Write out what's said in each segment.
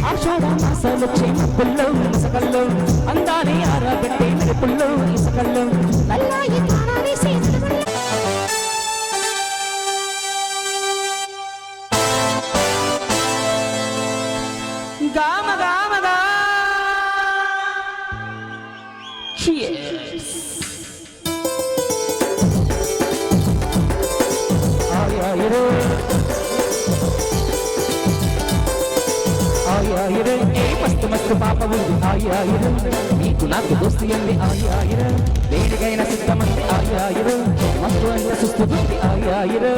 ఆషాఢమాసమొచ్చే మబ్బుల్లో ఇసుకల్లో అందాన్ని ఆరబెట్టే మెరుపుల్లో ఇసుకల్లో నల్లాయి తాళవేసే గామ గామగా Cheers. మస్తు మస్తు పాప ఉంది ఆయాయిరు నీకు నాకు దోస్తి అంది ఆయాయిరు దేనికైన సిద్ధమంది ఆయాయిరు మస్తు అంటే సుస్తు ఉంది ఆయాయిరు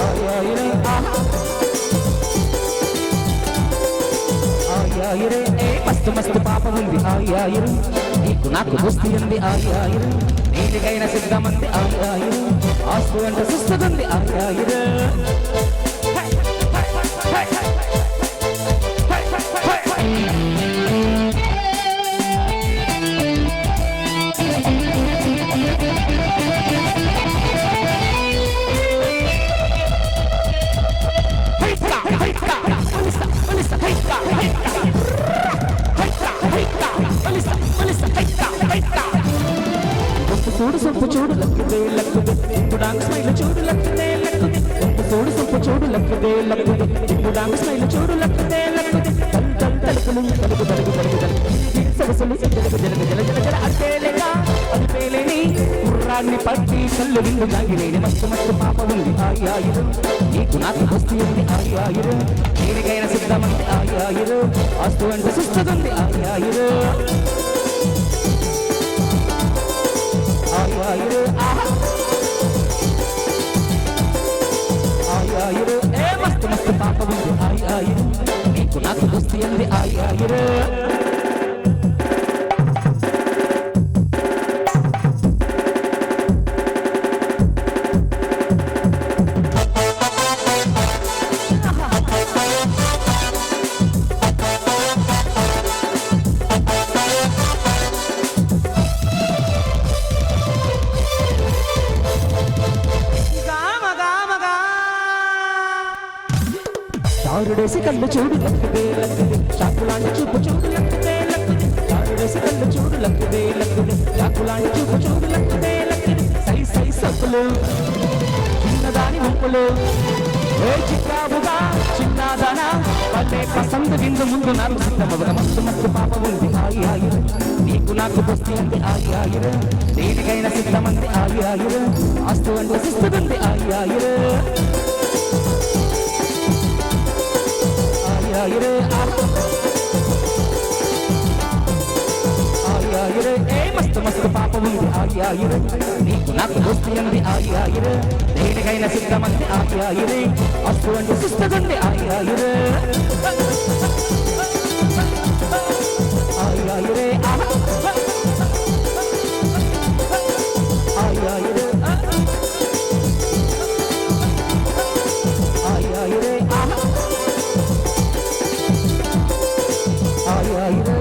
ఆయాయిరు ఆయాయిరు మస్తు మస్తు పాప ఉంది ఆయాయిరు నీకు నాకు దోస్తి అంది ఆయాయిరు దేనికైన సిద్ధమంది ఆయాయిరు ఆస్తు అంటే సుస్తు ఉంది ఆయాయిరు చూడు సొప్పు చూడు లక్కుదే లక్కుదే ఇప్పుడు స్మైల్ చూడు లక్కుదే లక్కుదే చూడు సొప్పు చూడు లక్కుదే లక్కుదే ఇప్పుడు స్మైల్ చూడు లక్కుదే లక్కుదే తల్ తలుపులు తలుపు తలుపు తలుపు తలుపు సొగసులు జలగ జలగ జల జల జల అట్టేలేగా అది పేలేని గుర్రాన్ని పట్టి కళ్ళు విందు నాగిలేని మస్తు మస్తు పాప ఉంది ఆయాయిరు నీకు నాకు దోస్తి ఉంది ఆయాయిరు దేనికైనా సిద్ధమంది ఆయాయిరు ఆస్తు అంటే సుస్తుంది ఆయాయిరు ఆయాయిరు ఆయాయిరు మస్తు మస్తు పాప ఉంది ఆయాయిరు నీకు నాకు దోస్తి అంది ఆయాయిరు చారుడేసి కళ్ళు చూడు లక్కుదే లక్కుదే చాకులాంటి చూపు చూడు లక్కుదే లక్కుదే చారుడేసి కళ్ళు చూడు లక్కుదే లక్కుదే చాకులాంటి చూపు చూడు లక్కుదే లక్కుదే సై సై సప్పులు చిన్నదాని వంపులు ఏ చిక్కావుగా చిన్నదానా పల్లె పసందు గిందు ముందు నాకు సిద్ధమవుగా మస్తు మస్తు పాప ఉంది ఆయాయిరు నీకు నాకు దోస్తి అంది ఆయాయిరు దేనికైనా సిద్ధమంది ఆయాయిరు ఆస్తు అంటే సిస్తుంది ఆయాయిరు ఆయాయిరు ఆయాయిరు మస్తు మస్తు పాప ఉంది ఆయాయిరు నీకు నాకు దోస్తి అంది ఆయాయిరు దేనికైనా సిద్ధమంది ఆయాయిరు అస్తు అంటే సుస్తుంది ఆయాయిరు ఆయాయిరు ఆయాయిరు ఆయాయిరు ఆయాయిరు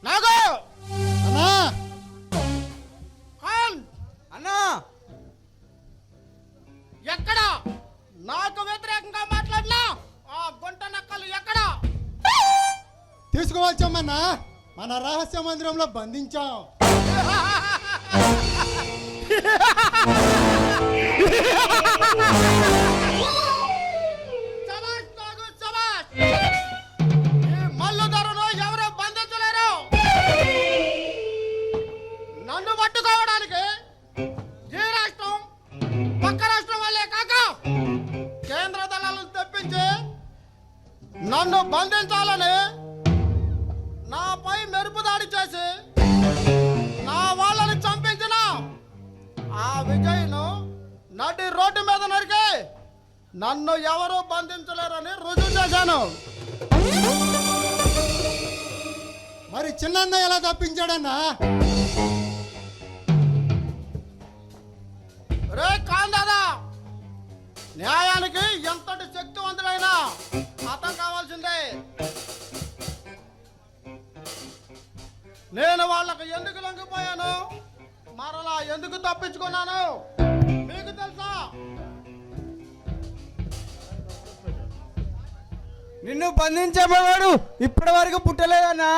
నాగో అన్నా ఖాన్ అన్నా ఎక్కడ నాకు వ్యతిరేకంగా మాట్లాడినా ఆ గుంట నక్కలు ఎక్కడ? తీసుకువచ్చామన్నా, మన రహస్య మందిరంలో బంధించాం. శభాష్ నాగు, శభాష్. ఈ మల్లుధరను ఎవరు బంధించలేరు. నన్ను పట్టుకోవడానికి ఈ రాష్ట్రం పక్క రాష్ట్రం వాళ్ళే కాక కేంద్ర దళాలను తెప్పించి నన్ను బంధించాలని నాపై మెరుపు దాడి చేసి నా వాళ్ళని చంపించిన ఆ విజయ్ను నటి రోడ్డు మీద నరికి నన్ను ఎవరు బంధించలేరని రుజువు చేశాను. మరి చిన్న ఎలా తప్పించాడన్నా? రే కాందాదా, న్యాయానికి ఎంతటి శక్తివంతుడైనా అర్థం కావాల్సిందే. నేను వాళ్ళకు ఎందుకు లొంగిపోయాను, మరలా ఎందుకు తప్పించుకున్నాను మీకు తెలుసా? నిన్ను బంధించబోవాడు ఇప్పటి వరకు పుట్టలేదన్నా.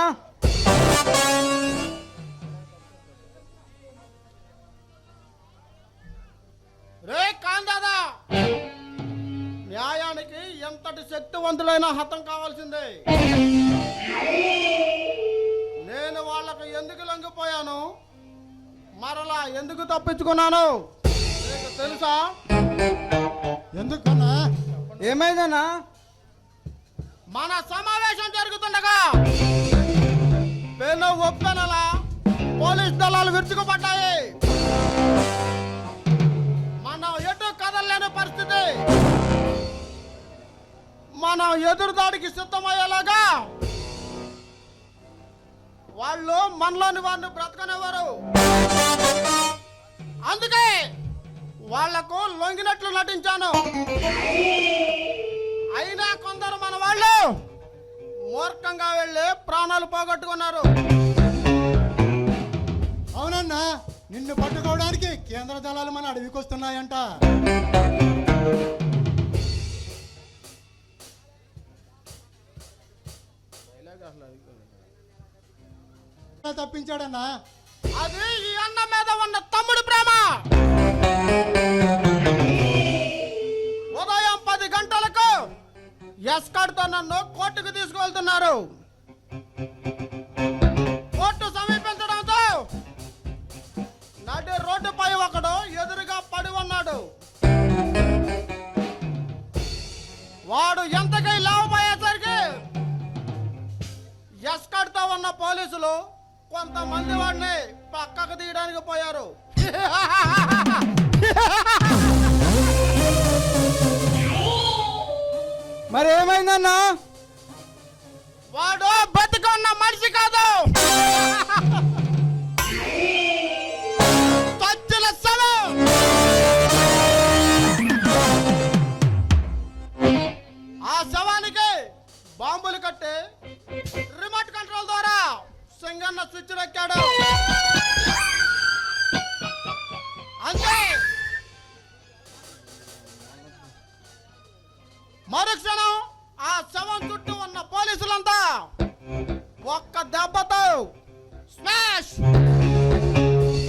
రే కాందాదా, న్యాయానికి ఎంతటి శక్తివంతులైనా హతం కావాల్సిందే. నేను వాళ్ళకు ఎందుకు లొంగిపోయాను, మరలా ఎందుకు తప్పించుకున్నాను నీకు తెలుసా? ఎందుకన్నా? ఏమైందన్నా? మన సమావేశం జరుగుతుండగా పెను ఒప్పెనలా పోలీస్ దళాలు విరుచుకుపడ్డాయి. మనం ఎటు కదలలేని పరిస్థితి. మనం ఎదురుదాడికి సిద్ధమయ్యేలాగా వాళ్ళు మనలోని వారిని బ్రతకనివ్వరు. అందుకే వాళ్లకు లొంగినట్లు నటించాను. అయినా కొందరు మన వాళ్ళు మూర్ఖంగా వెళ్ళి ప్రాణాలు పోగొట్టుకున్నారు. అవునన్నా, నిన్ను పట్టుకోవడానికి కేంద్ర దళాలు మన అడవికి వస్తున్నాయంట. తప్పించాడన్నా? అది ఈ అన్న మీద ఉన్న తమ్ముడు ప్రేమ. ఉదయం 10 గంటలకు ఎస్కాడ్తో నన్ను కోర్టుకు తీసుకువెళ్తున్నారు. కోర్టు సమీపించడంతో నడి రోడ్డుపై ఒకడు ఎదురుగా పడి ఉన్నాడు. వాడు ఎంతకై లేవబోయేసరికి ఎస్కాడ్తో ఉన్న పోలీసులు కొంతమంది వాడిని పక్కకు తీయడానికి పోయారు. మరి ఏమైందన్నా? వాడు బతికున్న మనిషి కాదు, చచ్చిన శవం. ఆ శవానికి బాంబులు కట్టి రిమోట్ కంట్రోల్ ద్వారా సింగన్న స్విచ్ ఎక్కాడు. అంతే, మరుక్షణం ఆ శవం చుట్టూ ఉన్న పోలీసులంతా ఒక్క దెబ్బతో స్మాష్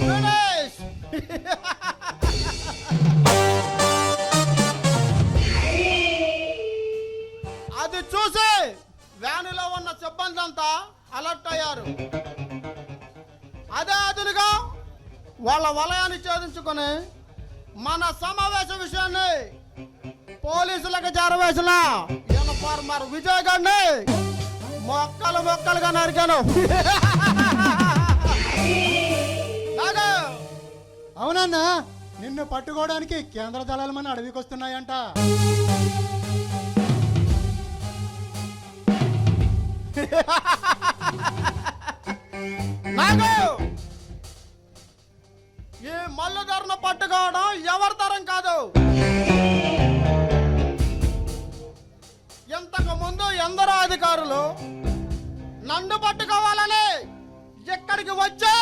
ఫినిష్. అది చూసి వ్యానులో ఉన్న సిబ్బంది అంతా అలర్ట్ అయ్యారు. అదే అదునుగా వాళ్ళ వలయాన్ని ఛేదించుకొని మన సమావేశ విషయాన్ని పోలీసులకు చేరవేసిన యూనిఫార్మర్ విజయ్ గారిని మొక్కలుగా నరికాను. అవునన్నా, నిన్ను పట్టుకోవడానికి కేంద్ర దళాలు మన అడవికి వస్తున్నాయంట. నాకు ఈ మల్లుధరను పట్టుకోవడం ఎవరి తరం కాదు. ఇంతకు ముందు ఎందరో అధికారులు నన్ను పట్టుకోవాలని ఇక్కడికి వచ్చి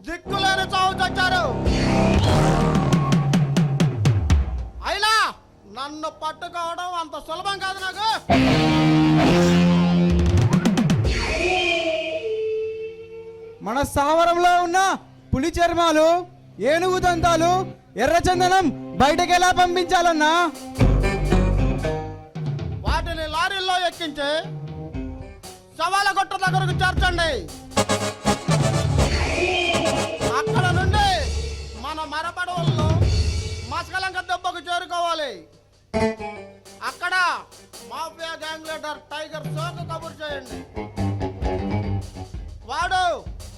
దిక్కులేని చావు చచ్చారు. అయినా నన్ను పట్టుకోవడం అంత సులభం కాదు నాకు. మన స్థావరంలో ఉన్న పులి చర్మాలు, ఏనుగు దంతాలు, ఎర్రచందనం బయటకు ఎలా పంపించాలన్నా? వాటిని లారీల్లో ఎక్కించి సవాల గుట్ట దగ్గరకు చేర్చండి. అక్కడ నుండి మన మరపడవల్లో మస్కలంక దెబ్బకు చేరుకోవాలి. అక్కడ మాఫియా గ్యాంగ్ లీడర్ టైగర్ షోకు కబురు చేయండి. వాడు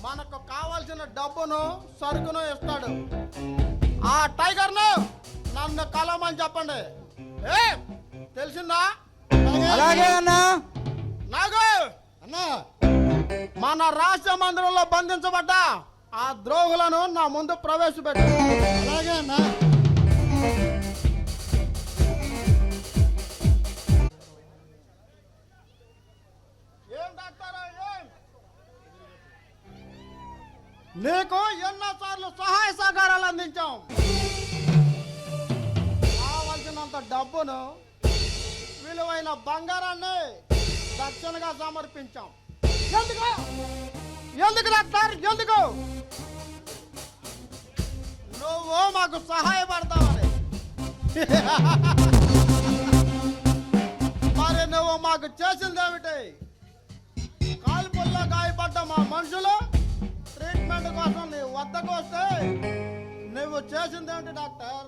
మనకు కావాల్సిన డబ్బును సరుకును ఇస్తాడు. ఆ టైగర్ను నన్ను కలవమని చెప్పండి. ఏ తెలిసిందా? అలాగే అన్నా. నాగు అన్నా మన రాష్ట్ర మందిరంలో బంధించబడ్డ ఆ ద్రోహులను నా ముందు ప్రవేశపెట్టు. అలాగే అన్నా. ఏం డాక్టర్ ఏం? నీకు ఎన్నోసార్లు సహాయ సహకారాలు అందించాం. కావలసినంత డబ్బును, విలువైన బంగారాన్ని దక్షిణగా సమర్పించాం. ఎందుకు ఎందుకు డాక్టర్ ఎందుకు? నువ్వు మాకు సహాయపడతావని. మరి నువ్వు మాకు చేసిందేమిటి? కాల్పుల్లో గాయపడ్డ మా మనుషులు ట్రీట్మెంట్ కోసం నీ వద్దకు వస్తే నువ్వు చేసిందేమిటి డాక్టర్?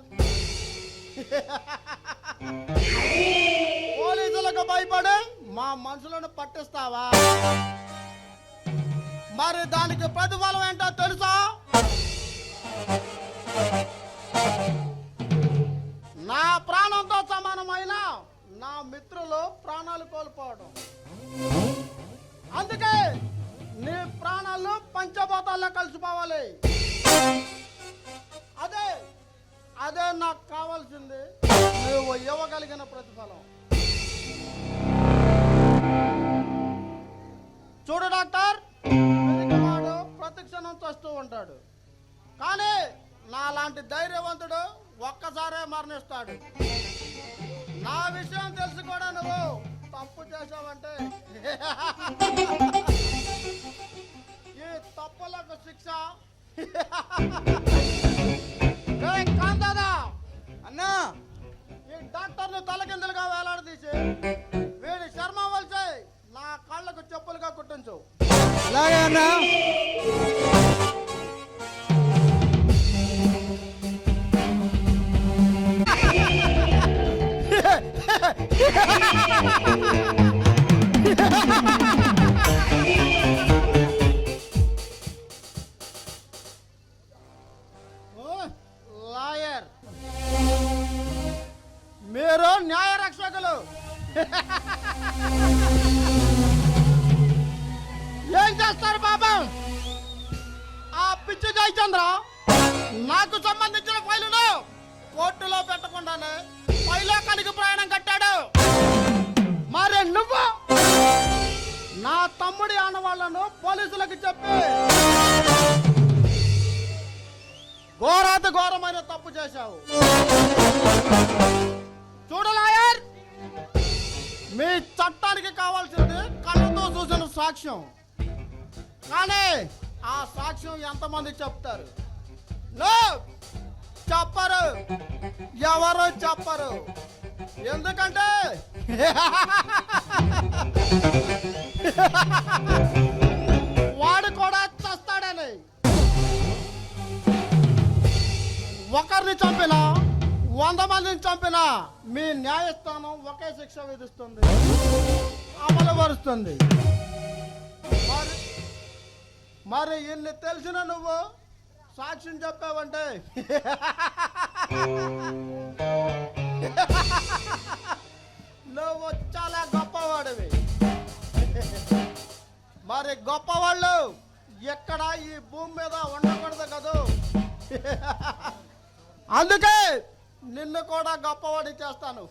పోలీసులకు భయపడి మా మనుషులను పట్టిస్తావా? మరి దానికి ప్రతిఫలం ఏంటో తెలుసా? నా ప్రాణంతో సమానమైన నా మిత్రులు ప్రాణాలు కోల్పోవడం. అందుకే నీ ప్రాణాలు పంచభూతాల్లో కలిసిపోవాలి. అదే అదే నాకు కావాల్సింది. నువ్వు ఇవ్వగలిగిన ప్రతిఫలం. చూడు డాక్టర్, వాడు ప్రతిక్షణం చేస్తూ ఉంటాడు. కానీ నాలాంటి ధైర్యవంతుడు ఒక్కసారే మరణిస్తాడు. నా విషయం తెలిసి కూడా నువ్వు తప్పు చేసావంటే ఈ తప్పులకు శిక్ష. కాందాదా అన్నా, ఈ డాక్టర్ను తలకిందులుగా వేలాడదీసి వీడి చర్మం వలిచి నా కాళ్ళకు చెప్పులుగా కుట్టించు. అలాగే అన్నా. లాయర్, మీరు న్యాయ రక్షకులు. ఏం చేస్తారు పాపం? ఆ పిచ్చి జయచంద్ర నాకు సంబంధించిన ఫైలును కోర్టులో పెట్టకుండానే పైలోకానికి ప్రయాణం కట్టాడు. మరి నువ్వు నా తమ్ముడి ఆనవాళ్లను పోలీసులకు చెప్పి ఘోరాతి ఘోరమైన తప్పు చేశావు. చూడు లాయర్, మీ చట్టానికి కావాల్సింది కళ్ళతో చూసిన సాక్ష్యం. కానీ ఆ సాక్ష్యం ఎంతమంది చెప్తారు? చెప్పరు, ఎవరు చెప్పరు. ఎందుకంటే వాడు కూడా చస్తాడని. ఒకరిని చంపినా 100 మందిని చంపినా మీ న్యాయస్థానం ఒకే శిక్ష విధిస్తుంది, అమలు పరుస్తుంది. మరి ఇన్ని తెలిసిన నువ్వు సాక్ష్యం చెప్పావంటే నువ్వు చాలా గొప్పవాడివి. మరి గొప్పవాళ్ళు ఎక్కడ ఈ భూమి మీద ఉండకూడదు కదూ. అందుకే నిన్ను కూడా గొప్పవాడి చేస్తాను.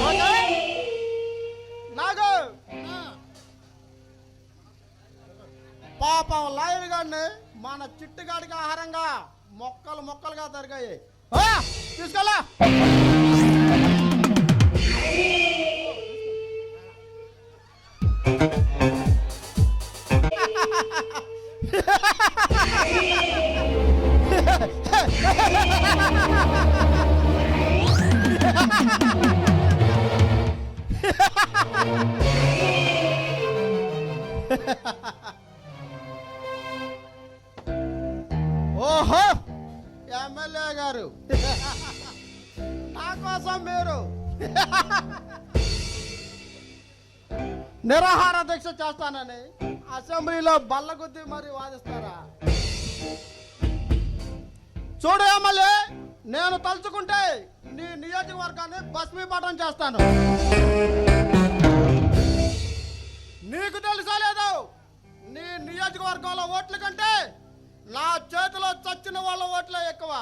ఓకే? నాగు పాపం లాయర్ గారిని మన చిట్టుగాడికి ఆహారంగా మొక్కలు మొక్కలుగా తరిగాయి. తీసుకెళ్ళా. ఓహో ఎమ్మెల్యే గారు, నా కోసం మీరు నిరాహార దీక్ష చేస్తానని అసెంబ్లీలో బల్లగుద్ది మరి వాదిస్తారా? చూడు ఎమ్మెల్యే, నేను తలుచుకుంటే నీ నియోజకవర్గాన్ని భస్మీపటం చేస్తాను. నీకు తెలుసా లేదు, నీ నియోజకవర్గంలో ఓట్ల కంటే నా చేతిలో చచ్చిన వాళ్ళ ఓట్లే ఎక్కువ.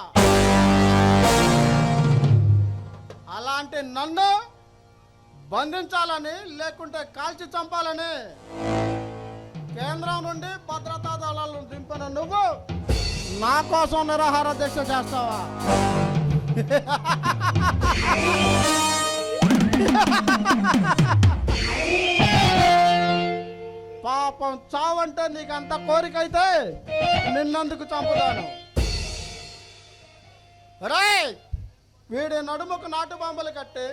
అలాంటి నన్ను బంధించాలని, లేకుంటే కాల్చి చంపాలని కేంద్రం నుండి భద్రతా దళాలను దింపిన నువ్వు నా కోసం నిరాహార దీక్ష చేస్తావా? పాపం చావంటే నీకంత కోరిక అయితే నిన్నందుకు చంపుతాను. రేయ్, వీడి నడుముకు నాటు బాంబులు కట్టి,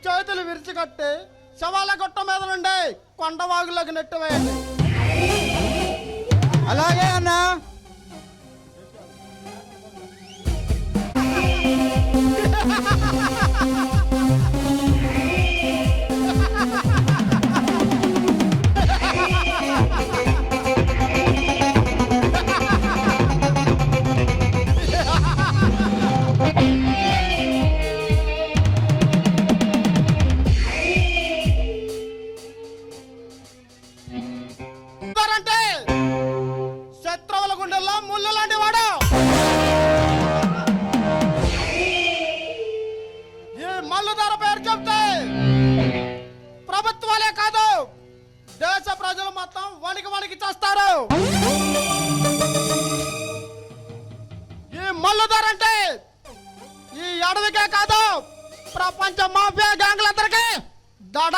చేతులు విరిచి కట్టి, శవాల గుట్ట మీద నుండి కొండవాగులోకి నెట్టివేయండి. అలాగే అన్నా. అంటే శత్రువుల గుండెల్లో ముళ్ళు లాంటి వాడు. ఈ మల్లు ధర పేరు చెప్తే ప్రభుత్వాలే కాదు, దేశ ప్రజలు మొత్తం వణికి వణికి చేస్తారు. ఈ మల్లు ధర అంటే ఈ అడవికే కాదు, ప్రపంచ మాఫియా గ్యాంగ్లందరికీ దడ.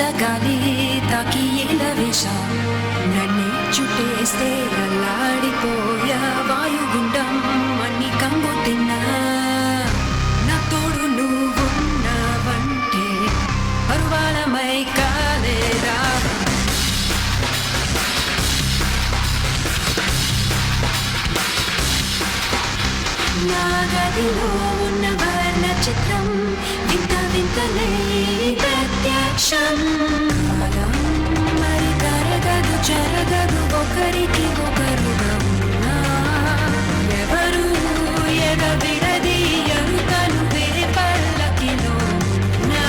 చల్లగాలి తాకి ఎలవేశ నన్నే చుట్టేస్తే అల్లాడిపోయా వాయుగుండం అన్ని కంగు తిన్నా నా తోడు నువ్వున్నావంటే పరువాలమై కాలేరా నా గదిలో ఉన్న వర్ణ చిత్రం వింత వింతలే ప్రత్యక్షం కాలం మరి తరగదు చెరగదు ఒకరికి ఒకరుగా ఉన్నా ఎవరు ఎగబిడది ఎరుకను వేరే పల్లకిలో నా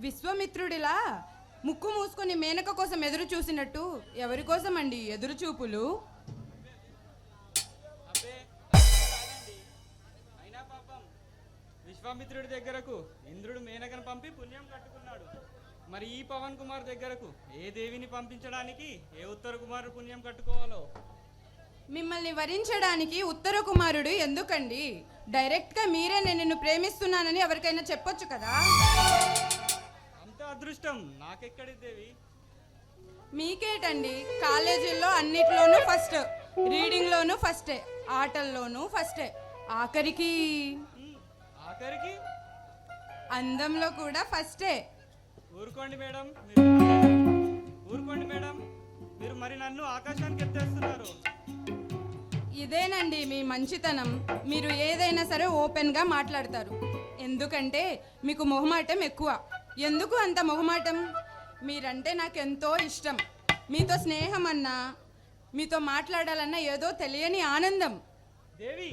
విశ్వామిత్రుడిలా ముక్కు మూసుకొని మేనక కోసం ఎదురు చూసినట్టు ఎవరి కోసం అండి ఎదురు చూపులు? అయినా పాపం విశ్వామిత్రుడి దగ్గరకు ఇంద్రుడు మేనకను పంపి పుణ్యం కట్టుకున్నాడు. మరి ఈ పవన్ కుమార్ దగ్గరకు ఏ దేవిని పంపించడానికి ఏ ఉత్తర కుమారుడు పుణ్యం కట్టుకోవాలో? మిమ్మల్ని వరించడానికి ఉత్తర కుమారుడు ఎందుకండి? డైరెక్ట్గా మీరే నేను నిన్ను ప్రేమిస్తున్నానని ఎవరికైనా చెప్పొచ్చు కదా. అంత అదృష్టం నాకెక్కడి దేవి? మీకేటండి, కాలేజీల్లో అన్నిట్లోనూ ఫస్ట్, రీడింగ్లోనూ ఫస్టే, ఆటల్లోనూ ఫస్టే, ఆఖరికి అందంలో కూడా ఫస్టే. ఊరుకోండి మేడం, ఊరుకోండి మేడం, మీరు మరి నన్ను ఆకాశానికి ఎత్తేస్తున్నారు. ఇదేనండి మీ మంచితనం. మీరు ఏదైనా సరే ఓపెన్గా మాట్లాడతారు. ఎందుకంటే మీకు మొహమాటం ఎక్కువ. ఎందుకు అంత మొహమాటం? మీరంటే నాకెంతో ఇష్టం. మీతో స్నేహం అన్నా, మీతో మాట్లాడాలన్నా ఏదో తెలియని ఆనందం. దేవి,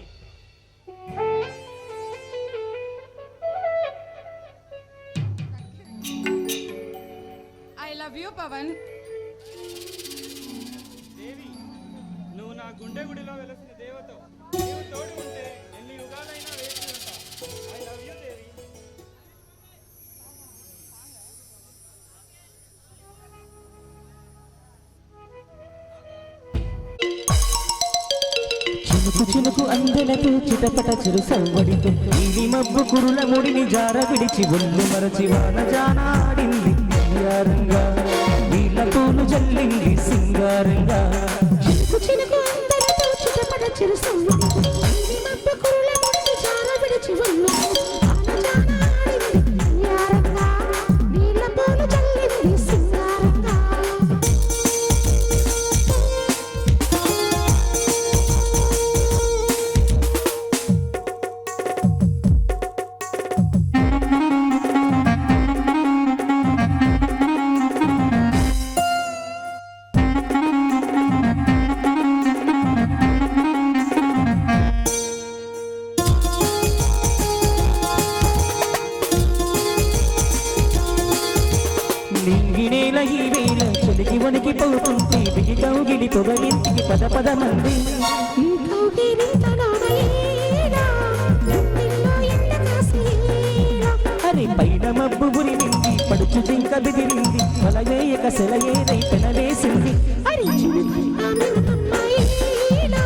ఐ లవ్ యూ పవన్. దేవి, నువ్వు నా గుండె గుడిలో వెలసిన దేవతో. నీవు తోడు ఉంటే ఎన్ని యుగాలైనా వేచి ఉంటా. ఐ లవ్ యూ దేవి. చినుకు చినుకు అందెలతో చిటపట చిరు సవ్వడితో నీలి మబ్బు కురుల ముడిని జార విడిచి ఒళ్ళు మరచి వాన జానాడింది సింగారంగా, నీళ్ళ పూలు జల్లింది సింగారంగా. చినుకు చినుకు అందెలతో చిటపట చిరు సవ్వడితో నీలి మబ్బు కురుల ముడిని జార విడిచి ఒళ్ళు వాన జానాడింది సింగారంగా, నీళ్ళ పూలు జల్లింది సింగారంగా. నింగినేల ఈ వేళ చలికి వణికి పోతుంటే బిగి కౌగిలి పొగరింటికి పద పద మంది. ఈ కౌగిలి తనోడలేరా నందిలో ఎండ కాసేరా. అరే పైన మబ్బు ఉరిమింది పడుచు మంచు జింక బెదిరింది వలయేయక సెలయేరై పెనవేసింది అరే అమ్మాయిలా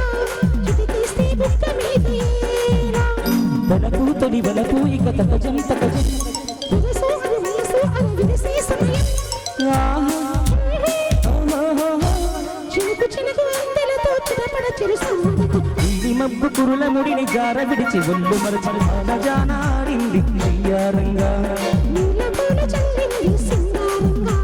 చిటికేస్తే బుక్క మీదేలా వలకు తొలి వలకు ఇక తకజం తకజం విరసో అది వయసు అది విరిసే సమయం చినుకు చినుకు అందెలతో చిరపడ చిరుసమ్మకు ఇది మబ్బు కురుల ముడిని జార విడిచి ఒళ్ళు మరచి జానాడింది అయ్యారంగా నీల పూల చల్లింది సింగారంగా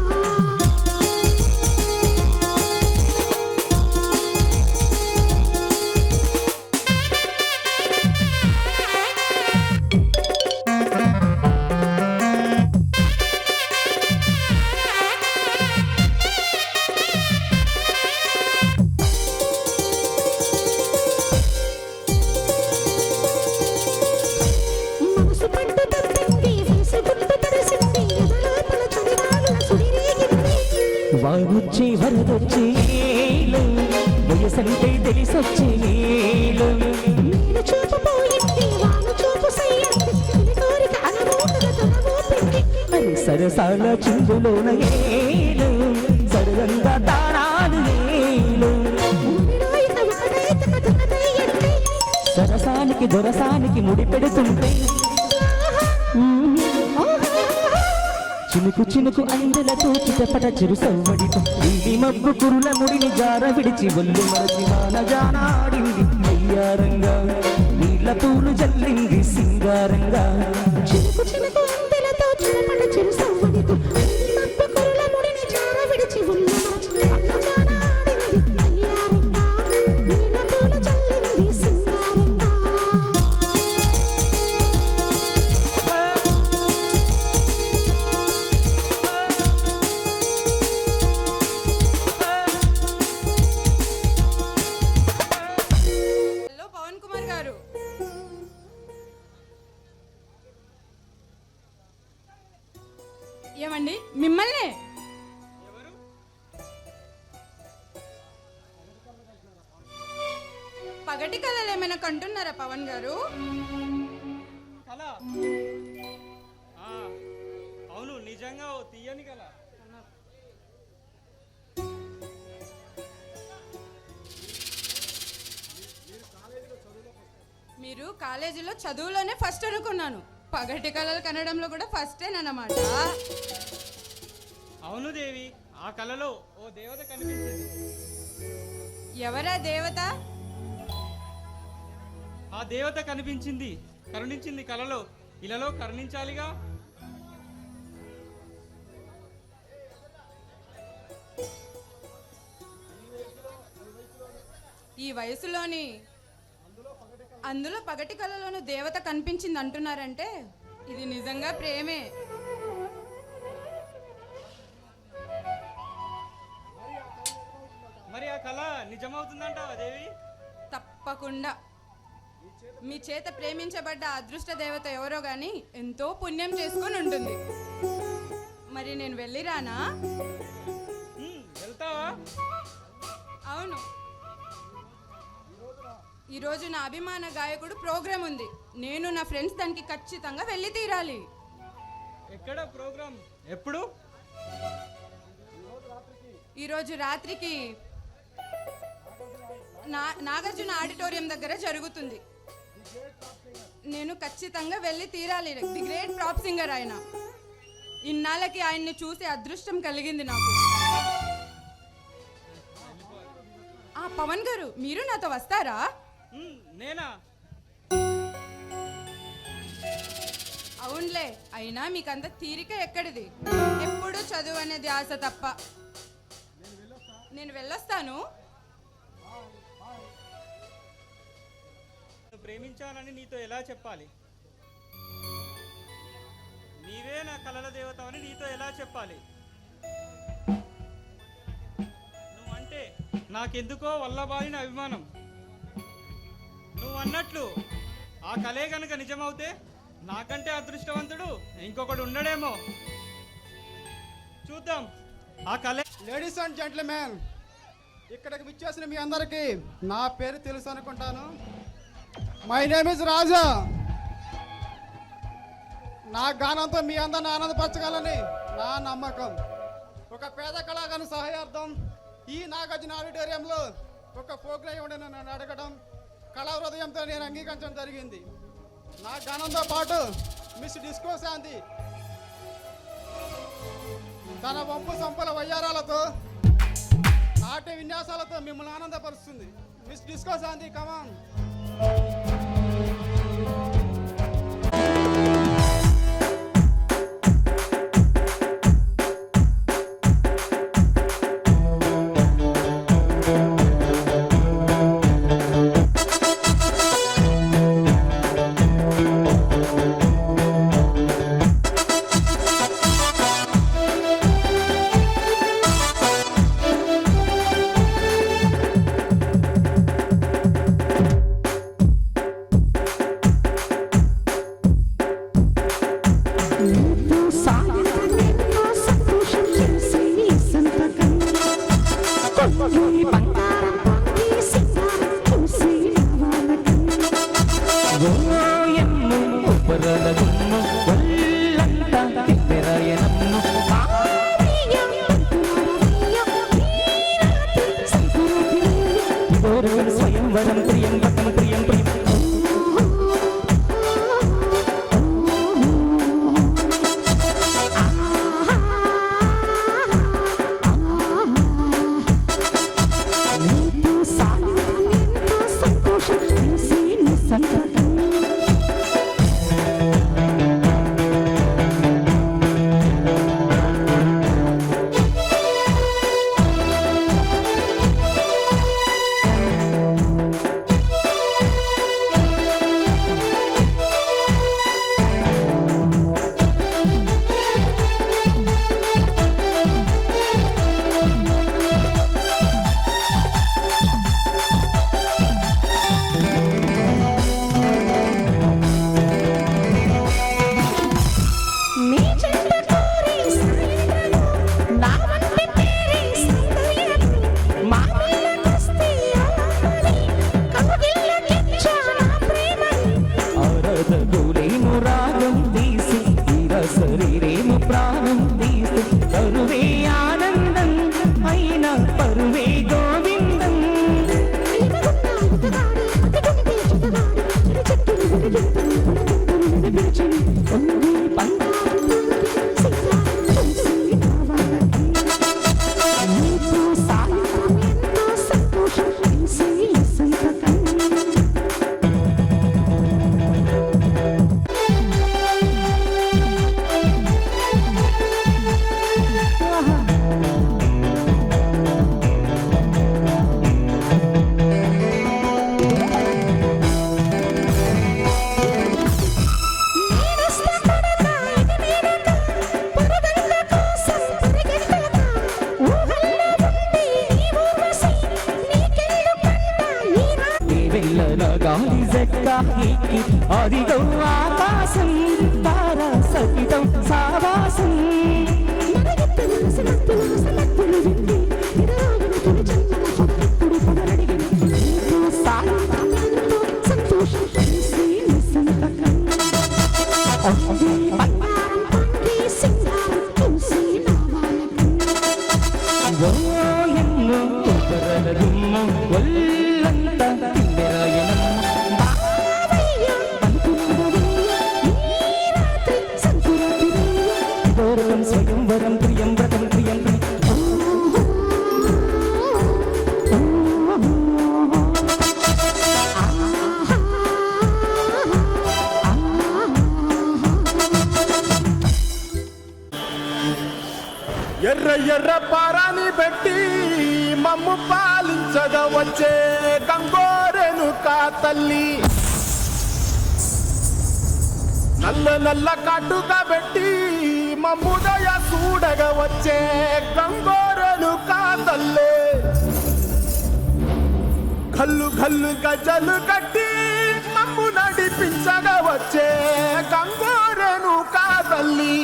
మనసు పట్టు తప్పింది వేసి గుర్తు తడిసింది ఎదలోపల చలిగాలుల సుడిరేగింది వాగొచ్చి వరదొచ్చి వయసంటే తెలిసొచ్చి నేను చూపు పోయింది వాను చూపు సయ్యంది ఇది కోరిక అనమోటుగా తొలగోపింది మరి సరసాల చిందులోన సరదంగా తారాలు ఊరిలో ఇక ఒకటైతే కథకథయ్యండి సరసానికి దొరసానికి ముడి పెడుతుంటే చినుకు చినుకు అందెలతో చిటపట చిరు సవ్వడితో ఇది మబ్బు కురుల ముడిని జార విడిచి ఒళ్ళు మరచి జానాడింది అయ్యారంగా నీళ్ళ పూలు జల్లింది సింగారంగా చినుకు చినుకు అందెలతో చిరపడ చిరు సవ్వడితో మబ్బు కురుల ముడిని జార విడిచి ఉల్ల మరచి అన్నజానాడింది అయ్యారంగా నీల పూల చల్లింది సింగారంగా హలో పవన్ కుమార్ గారు, ఏమండి మిమ్మల్ని పగటి కళలు ఏమైనా కంటున్నారా పవన్ గారు? కళ ఆ, అవును నిజంగా ఓ తీయని కళ. మీరు కాలేజీలో చదువులోనే ఫస్ట్ అనుకున్నాను, పగటి కళలు కనడంలో కూడా ఫస్టేనన్నమాట. అవును దేవి, ఆ కళలో ఓ దేవత కనిపించింది. ఎవరా దేవత? ఆ దేవత కనిపించింది, కరుణించింది కలలో. ఇలాలో కరుణించాలిగా. ఈ వయసులోని అందులో పగటి కళలోనూ దేవత కనిపించింది అంటున్నారంటే ఇది నిజంగా ప్రేమే. మరి ఆ కళ నిజమవుతుందంటావా దేవి? తప్పకుండా. మీ చేత ప్రేమించబడ్డ అదృష్ట దేవత ఎవరో గాని ఎంతో పుణ్యం చేసుకొని ఉంటుంది. మరి నేను వెళ్ళిరానా? వెళ్తావా? అవును, ఈరోజు నా అభిమాన గాయకుడు ప్రోగ్రాం ఉంది. నేను నా ఫ్రెండ్స్ దానికి ఖచ్చితంగా వెళ్ళి తీరాలి. ఎక్కడ ప్రోగ్రామ్? ఎప్పుడు? ఈరోజు రాత్రికి నాగార్జున ఆడిటోరియం దగ్గర జరుగుతుంది. నేను ఖచ్చితంగా వెళ్ళి తీరాలి. ది గ్రేట్ ప్రాప్ సింగర్ ఆయన. ఇన్నాళ్ళకి ఆయన్ని చూసే అదృష్టం కలిగింది నాకు. పవన్ గారు, మీరు నాతో వస్తారా? నేనా? అవునులే, అయినా మీకంత తీరిక ఎక్కడిది? ఎప్పుడు చదువు అనేది ఆశ తప్ప. నేను వెళ్ళొస్తాను. ప్రేమించానని నీతో ఎలా చెప్పాలి? నీవే నా కలల దేవత అని నీతో ఎలా చెప్పాలి? నువ్వంటే నాకెందుకో వల్లబాలిన అభిమానం. నువ్వు అన్నట్లు ఆ కలే గనుక నిజమవుతే నాకంటే అదృష్టవంతుడు ఇంకొకడు ఉండడేమో. చూద్దాం ఆ కలే. లేడీస్ అండ్ జెంట్మెన్, ఇక్కడికి విచ్చేసిన మీ అందరికీ నా పేరు తెలుసు అనుకుంటాను. మై నేమ్ ఇస్ రాజా. నా గానంతో మీ అందరిని ఆనందపరచగలని నా నమ్మకం. ఒక పేద కళాకారుని సహాయార్థం ఈ నాగార్జున ఆడిటోరియంలో ఒక ప్రోగ్రాం ఇవ్వడం నన్ను అడగడం కళా హృదయంతో నేను అంగీకరించడం జరిగింది. నా గానంతో పాటు మిస్ డిస్కో శాంతి తన వంపు సంపల వయ్యారాలతో నాట్య విన్యాసాలతో మిమ్మల్ని ఆనందపరుస్తుంది. మిస్ డిస్కో శాంతి కమాన్. స్వయంవరం ప్రియం పటం ప్రియం ప్రియం అదిగో ఆకాశం తార సహితం సావాసం ఎన్నో ఒళ్ళంతా స్వయంవరం ప్రియం వ్రతం ప్రియం ఎర్ర ఎర్ర పారాని పెట్టి మమ్ము పాలించగా వచ్చే గంగోరెను కా తల్లి నల్ల నల్ల కట్టుగా పెట్టి మమ్ముదయ చూడగా వచ్చే గంగోరెను కా తల్లి కల్లు కల్లు గజలు కట్టి మమ్ము నడిపించగా వచ్చే గంగోరెను కా తల్లి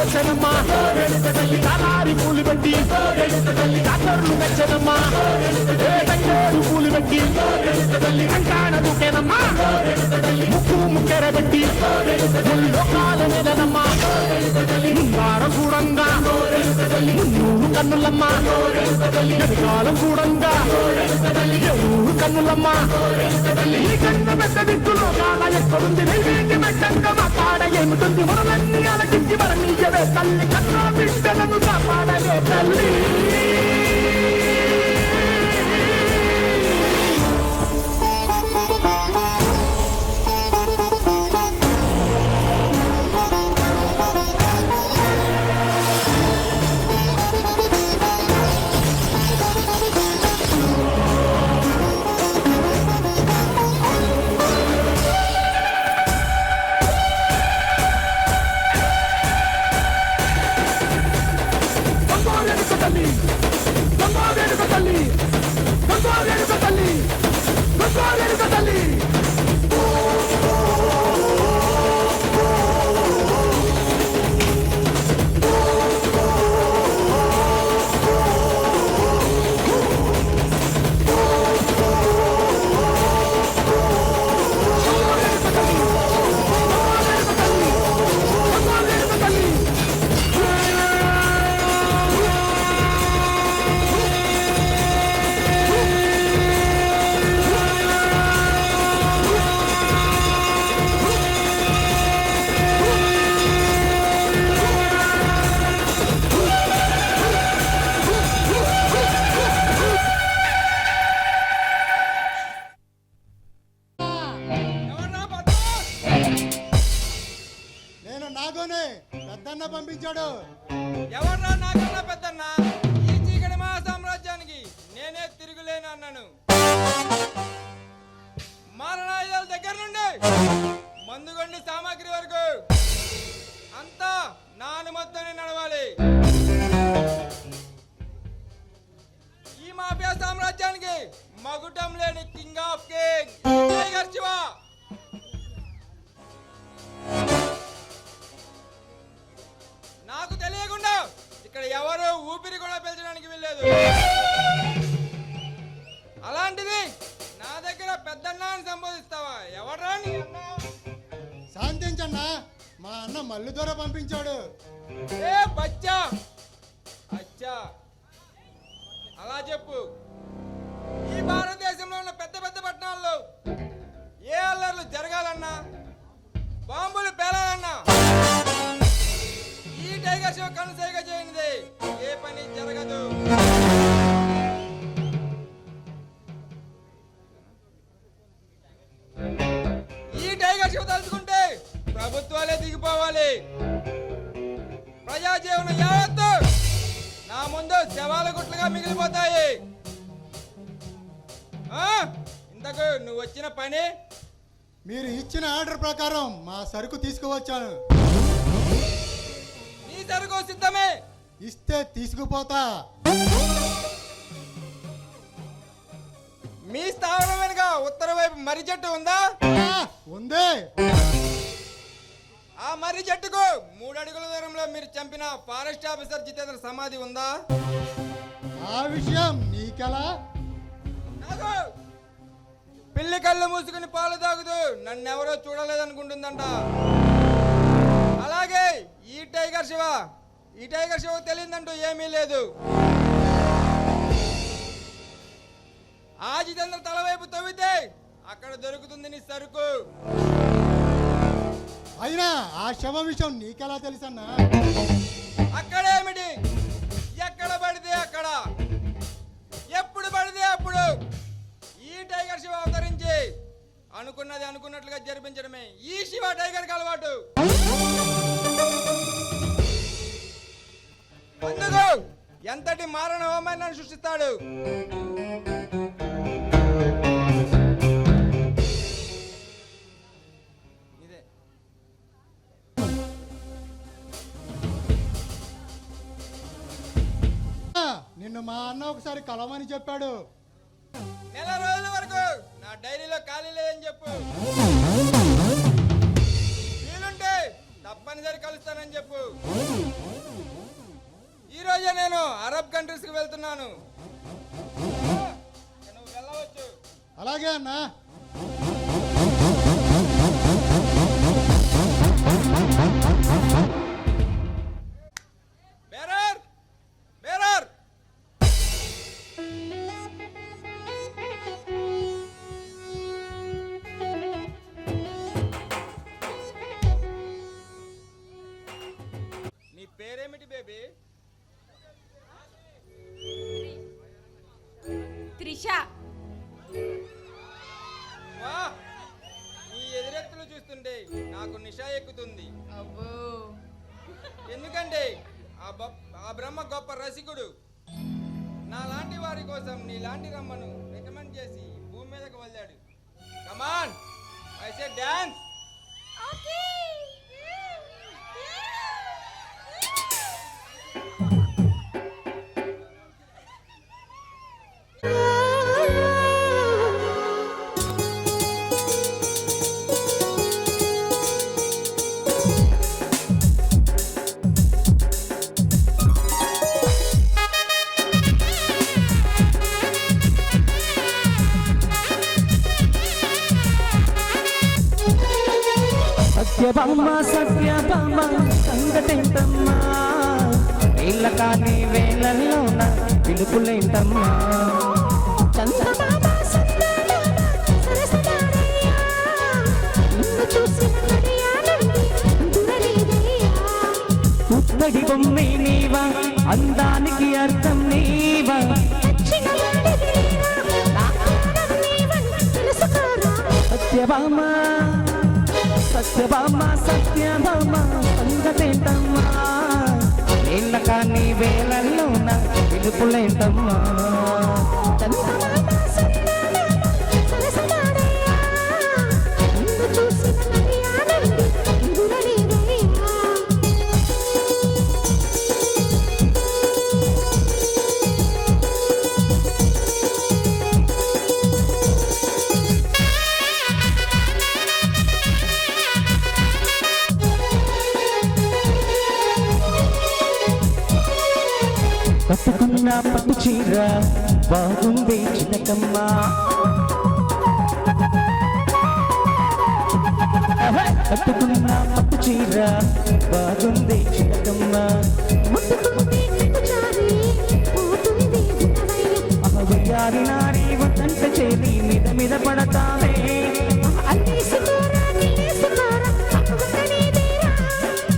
వచ్చనమ్మా కాలారి పూలు పెట్టి డాక్టర్లు మెచ్చనమ్మా తంగేడు పూలు పెట్టి కంకాణ దూకేనమ్మా ముక్కు ముక్కెర పెట్టి లోకాల మీదనమ్మా ముందారం కూడంగా మున్నూరు కన్నులమ్మా ఎదుకాలం కూడంగా ఎవరు కన్నులమ్మా ఈ కన్ను పెద్ద దిక్కులో కాల ఎక్కడుంది నైవేద్య మెట్టంగా మా కాడ ఏమిటుంది మనలన్నీ అలకించి మరణీయవే తల్లి కన్నా బిడ్డలను కాపాడవే తల్లి నేను నాగోనే పెద్దన్న పంపించాడు. ఎవర్రా నాకన్నా పెద్దన్న? ఈ చీకటి మహాసామ్రాజ్యానికి నేనే తిరుగులేను అన్నాను. మారణాయుధాల దగ్గర నుండి మందుగొండి సామాగ్రి వరకు అంతా నా అనుమతితోనే నడవాలి. ఈ మాఫియా సామ్రాజ్యానికి మగుటం లేని king of king tiger Shiva. నాకు తెలియకుండా ఇక్కడ ఎవరు ఊపిరి కూడా పీల్చడానికి వీల్లేదు. అలాంటిది నా దగ్గర పెద్దన్నా అని సంబోధిస్తావా? ఎవడ్రా నీ అన్న? శాంతించన్నా, మా అన్న మల్లు దొర పంపించాడు. ఏ బచ్చా అచ్చా, అలా చెప్పు. ఈ భారతదేశంలో ఉన్న పెద్ద పెద్ద పట్టణాల్లో ఏ అల్లర్లు జరగాలన్నా, బాంబులు పేలాలన్నా ఈ టైగర్ షో కనుసైగ చేయనిది ఏ పని జరగదు. ఈ టైగర్ షో తలుచుకుంటే ప్రభుత్వాలే దిగిపోవాలి. ప్రజాజీవనం యావత్తు నా ముందు శవాల గుట్లుగా మిగిలిపోతాయి. ఇంతకు నువ్వు వచ్చిన పని? మీరు ఇచ్చిన ఆర్డర్ ప్రకారం మా సరుకు తీసుకువచ్చాను. నీ సరుకు సిద్ధమే. ఇస్తే తీసుకుపోతా. మీ స్థావరం వెనుక ఉత్తర వైపు మర్రి చెట్టు ఉందా? ఉంది. ఆ మర్రి చెట్టుకు 3 అడుగుల దూరంలో మీరు చంపిన ఫారెస్ట్ ఆఫీసర్ జితేంద్ర సమాధి ఉందా? ఆ విషయం నీకెలా? నాకు పిల్లి కళ్ళు మూసుకుని పాలు తాగుతూ నన్నెవరో చూడలేదనుకుంటుందంట. అలాగే ఈ టైగర్ శివ తెలియదంటూ ఏమీ లేదు. ఆ జితేంద్ర తల వైపు తవ్వితే అక్కడ దొరుకుతుంది నీ సరుకు. అయినా ఆ శవ విషయం నీకెలా తెలుసన్నా? అక్కడేమిటి, ఎక్కడ పడితే అక్కడ, ఎప్పుడు పడితే అప్పుడు ఈ టైగర్ శివ అవతరించి అనుకున్నది అనుకున్నట్లుగా జరిపించడమే ఈ శివ టైగర్కి అలవాటు. అందుకు ఎంతటి మారణ హోమాన్ని సృష్టిస్తాడు. నిన్ను మా అన్న ఒకసారి కలవని చెప్పాడు. నెల రోజుల వరకు నా డైరీలో ఖాళీ లేదని చెప్పు. వీలుంటే తప్పనిసరి కలుస్తానని చెప్పు. అరబ్ కంట్రీస్కి వెళ్తున్నాను. నువ్వు వెళ్ళవచ్చు. అలాగే అన్నా. బేరర్ బేరర్ నీ పేరేమిటి బేబీ? త్రిష. వా, నీ ఎదురెత్తులు చూస్తుంటే నాకు నిషా ఎక్కుతుంది. అబ్బో, ఎందుకంటే ఆ బ్రహ్మ గొప్ప రసికుడు. నా లాంటి వారి కోసం నీ లాంటి రమ్మను రికమెండ్ చేసి భూమి మీదకు వదిలాడు. Come on, I say dance. Satyabhama Satyabhama సంగతేంటమ్మా, వీళ్ళ కానీ వేళల్లోన పిలుపులేంటమ్మా. చందమామ సందమామ సరసదారయ్యా, నిన్ను చూసిన గడియారండి దురలేదయ్యా. పుత్తడి బొమ్మే నీవా, అందానికి అర్థం నీవా. దక్షిణ వాడిది నీవా, నా ప్రాణం నీవని తెలుసుకోరా. సత్యభామ సత్యభామ సత్యభామ సంగతేంటమ్మా, వీళ్ళ కానీ వేళల్లోన పిలుపులేంటమ్మా. చందమామ సందమామ సరసదారయ్యా, నిన్ను చూసిన గడియారండి దురలేదయ్యా. కట్టుకున్న పట్టు చీర బాగుంది చిలకమ్మా. కట్టుకున్న పట్టు చీర బాగుంది చిలకమ్మా. ముట్టుకుంటే కన్ను జారి పోతుంది గుణవయ్య. అహవయ్యారి నారి వదంట చేరి మీద మీద పడతావే. అల్లేసుకోరా నీలేసుకోరా అవ్వక నీదేరా.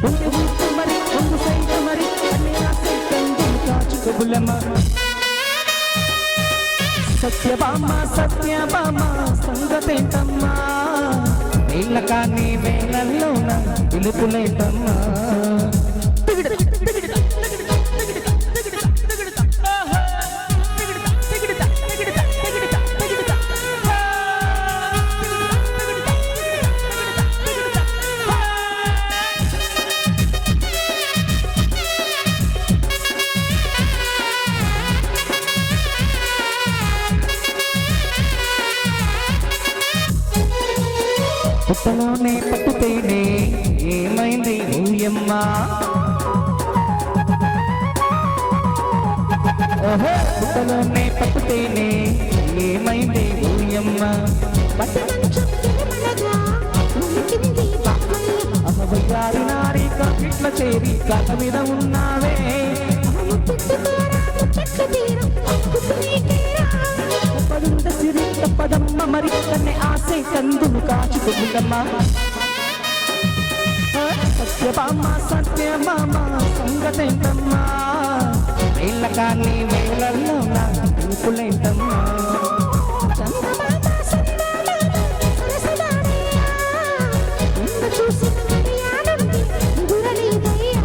ఒంగు ఊపు మరి ఒంగు సైత మరి అన్ని ఆసై కందులు కాచుకోబులమ్మ. సత్యభామ సత్యభామ సంగతేంటమ్మా, వీళ్ళ కానీ వేళల్లోన పిలుపులేంటమ్మా. పుట్టలోనే పట్టుతేనే ఏమైంది ఊయమ్మ. పుట్టలోనే పట్టుతేనే ఏమైంది ఊయమ్మ. పట్టమంచం తిరుమలగా ఉలికింది బామయ్య. అమ్మగారి నారి కాకిట్ల చేరి కాక మీద ఉన్నావే. ముట్టుకోరా ముచ్చట్లు తీరం అక్కుతూ నీకేరా. పడుంద సిరి తప్పదమ్మ మరి కన్నె ఆసే కందులు కాచుకోబులమ్మ. సత్యభామ సత్యభామ సంగతేంటమ్మా, వీళ్ళ కానీ వేళల్లోన పిలుపులేంటమ్మా. చందమామ సందమామ సరసదారయ్యా, నిన్ను చూసిన గడియారండి దురలేదయ్యా.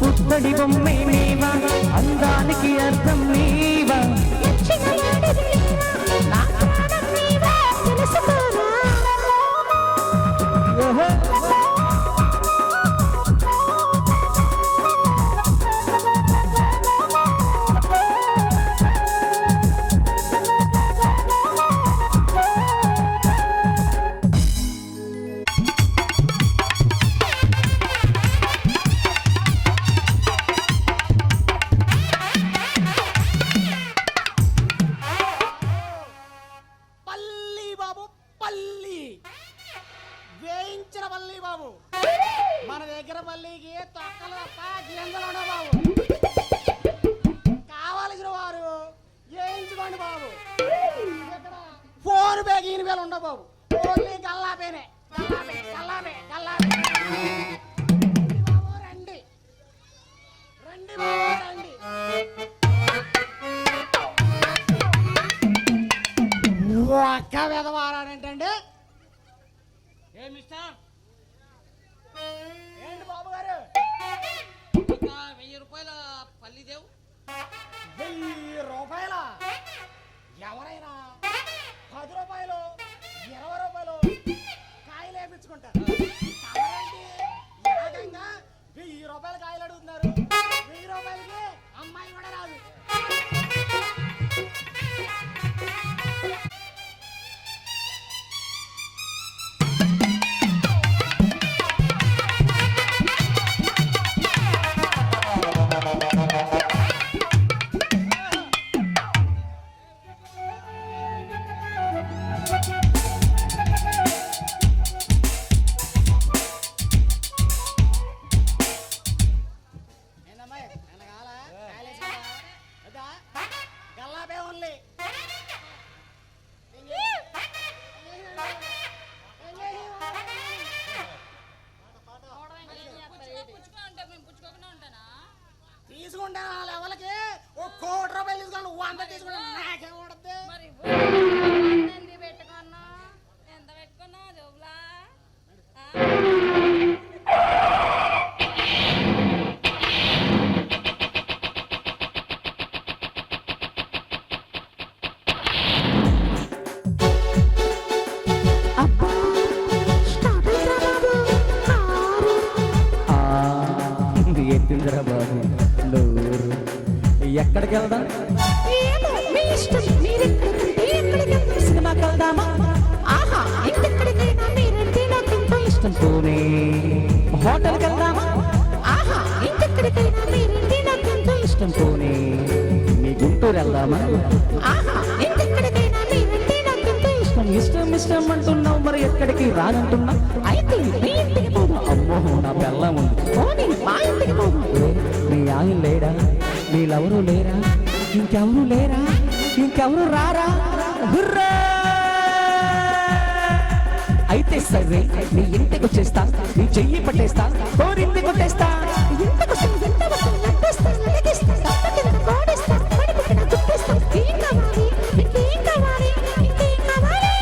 పుత్తడి బొమ్మే నీవా, అందానికి అర్థం నీవా. దక్షిణ వాడిది నీవా, నా ప్రాణం నీవా తెలుసుకోరా. బాబు. మన దగ్గర మళ్ళీకి తొక్కలు తప్ప గింజలు ఉండవు బాబు. కావాల్సిన వారు వేయించుకోండి బాబు. ఇక్కడ ఫోన్ పే గీని వేలు ఉండవు బాబు. ఓన్లీ గల్లాపేనే. గల్లాపే గల్లాపే గల్లాపే. రండి బాబు రండి. రండి బాబు రండి. ఒక్క విధవారానంటండి. ఏ మిస్టర్ ఏంటి బాబు గారు? 1000 రూపాయల పల్లిదేవు. 1000 రూపాయల? ఎవరైనా 10 రూపాయలు 20 రూపాయలు కాయలు వేయించుకుంటారు. తమరేంటి ఏకంగా 1000 రూపాయల కాయలు అడుగుతున్నారు? 1000 రూపాయలకి అమ్మాయి కూడా రాదు. ఏందమ్మాయి నన్ను కావాలా? కాయలు వేసుకుంటా? వద్దా? గల్లాపే ఓన్లీ. తీసుకుంటా లెవెల్కి 1 కోటి రూపాయలు తీసుకోండి. నువ్వు అంతా తీసుకుంటా నాకేం ఉండద్దు. పెట్టుకున్నా ఎంత పెట్టుకున్నా జోబులా? అబ్బా స్టార్ట్ అయిందిరా బాబు కారు. ఎత్తిందిరా బాబు నోరు. ఎక్కడికి వెళ్దాం? ఏమో మీ ఇష్టం. మీరెక్కడికంటే ఎక్కడికి వెళ్తారు? సినిమాకి వెళ్దామా? ఆహా ఇంకెక్కడికైనా మీరంటే నాకెంతో ఇష్టం. పోనీ హోటల్కి వెళ్దామా? ఆహా ఇంకెక్కడికైనా మీరంటే నాకెంతో ఇష్టం. పోనీ మీ గుంటూరు వెళ్దామా? ఆహా ఇంకెక్కడికైనా మీరంటే నాకెంతో ఇష్టం. ఇష్టం ఇష్టం అంటున్నావు, మరి ఎక్కడికి రానంటున్నావు? అయితే మీ ఇంటికి పోదాం. అమ్మో నా బెల్లం ఉంది. పోనీ మా ఇంటికి పోదాం. నీ ఆయన లేడా? నీళ్ళెవరూ లేరా? ఇంకెవరు లేరా? ఇంకెవరు రారా? హుర్రా! అయితే సరే నీ ఇంటికి వచ్చేస్తా, నీ చెయ్యి పట్టేస్తా, కోరింటి కొట్టేస్తా. ఇంతకు ఎంతవరకు నటిస్తా నటిస్తా తప్ప కింద కోడిస్తా పడిపుట్టిన గుర్తిస్తా. ఏం కావాలి ఇంకేం కావాలి ఇంకేం కావాలి?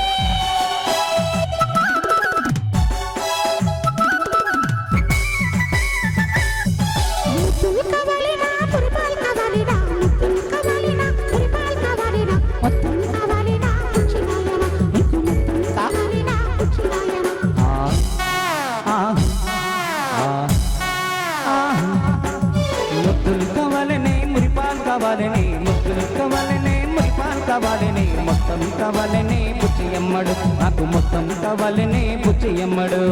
ముద్దులు కావాలినా పురిపాలు కావాలినా? ముద్దులు కావాలినా పురిపాలు కావాలినా? మొత్తం కావాలినా పుచ్చినాయనా? నీకు మొత్తం కావాలినా పుచ్చినాయనా? ముద్దులు కావాలని మురిపాలు కావాలని, ముద్దులు కావాలని మురిపాలు కావాలని, మొత్తం కావాలని బుచ్చి ఎమ్మడు, నాకు మొత్తం కావాలని బుచ్చి ఎమ్మడు.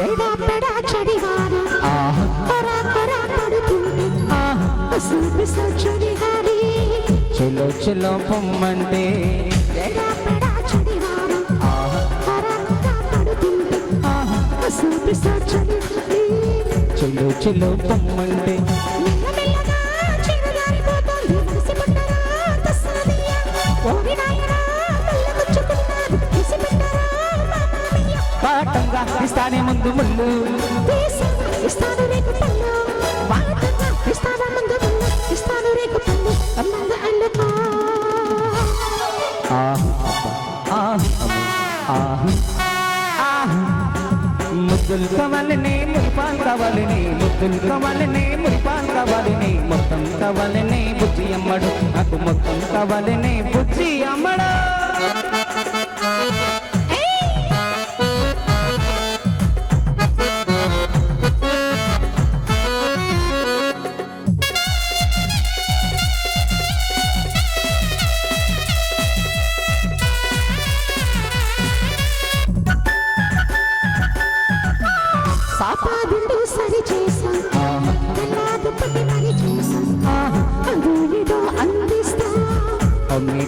ఎడా పెడా చడివాన కొరా కొరా పడుతుంది. పిసా చడిగాలి చెలో చెలో పొమ్మంటే ఎడా పెడా చడివాన కొరా కొరా పడుతుంది. పిసా చడిగాలి చెలో చెలో పొమ్మంటే మెల్లమెల్లగా చిన్నదారిపోతోంది మనసి పట్టరా తస్సాదియా. ఓరి నాయనా మెల్లగుచ్చుకున్నాడు తీసి పెట్టరా మామయ్య. పాఠంగా ఇస్తానే ముందు ముళ్ళు, తీసాను ఇస్తాను రేకు పళ్ళు. వాటంగా ఇస్తాను ముందు ముళ్ళు, ఇస్తాను రేకు పళ్ళు. అమ్మంగా అల్లుకో ముద్దులు కావాలని మురిపాలు కావాలని, ముద్దులు కావాలని మురిపాలు కావాలని, మొత్తం కావాలని బుజ్జి అమ్మడు, నాకు మొత్తం కావాలని బుజ్జి అమ్మడు.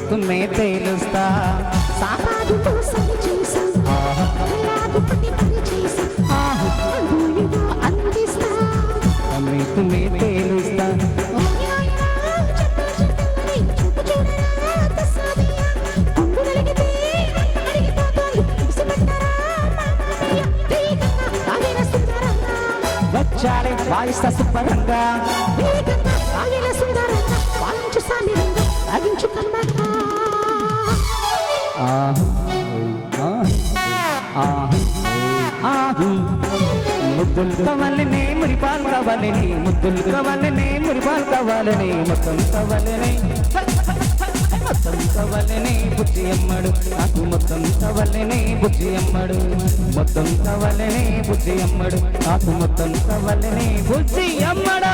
పొద్దున్నే తేలుస్తా సాపాదుతో సరి చేసి కళ్ళాగు పని పని చేసి అడుగునిగా అందిస్తా పొద్దున్నే తేలుస్తా చూపు చూడరా తస్సాదియా కొంగు కలిగితే అడిగిపోతాయి ఇసుపెట్టరా వేగంగా ఆగిన సుందరంగా వచ్చాడే వాయిస్తా శుభ్రంగా వేగంగా ఆగిన సుందరంగా వాయించు సామిరంగా అగించు కన్మగా ముద్దులు కావాలని మురిపాలు కావాలని ముద్దులు కావాలని మురిపాలు కావాలని మొత్తం కావాలని మొత్తం కావాలని బుద్ధి అమ్మడు నాకు మొత్తం కావాలని బుద్ధి అమ్మడు మొత్తం కావాలని బుద్ధి అమ్మడు నాకు మొత్తం కావాలని బుద్ధి అమ్మడు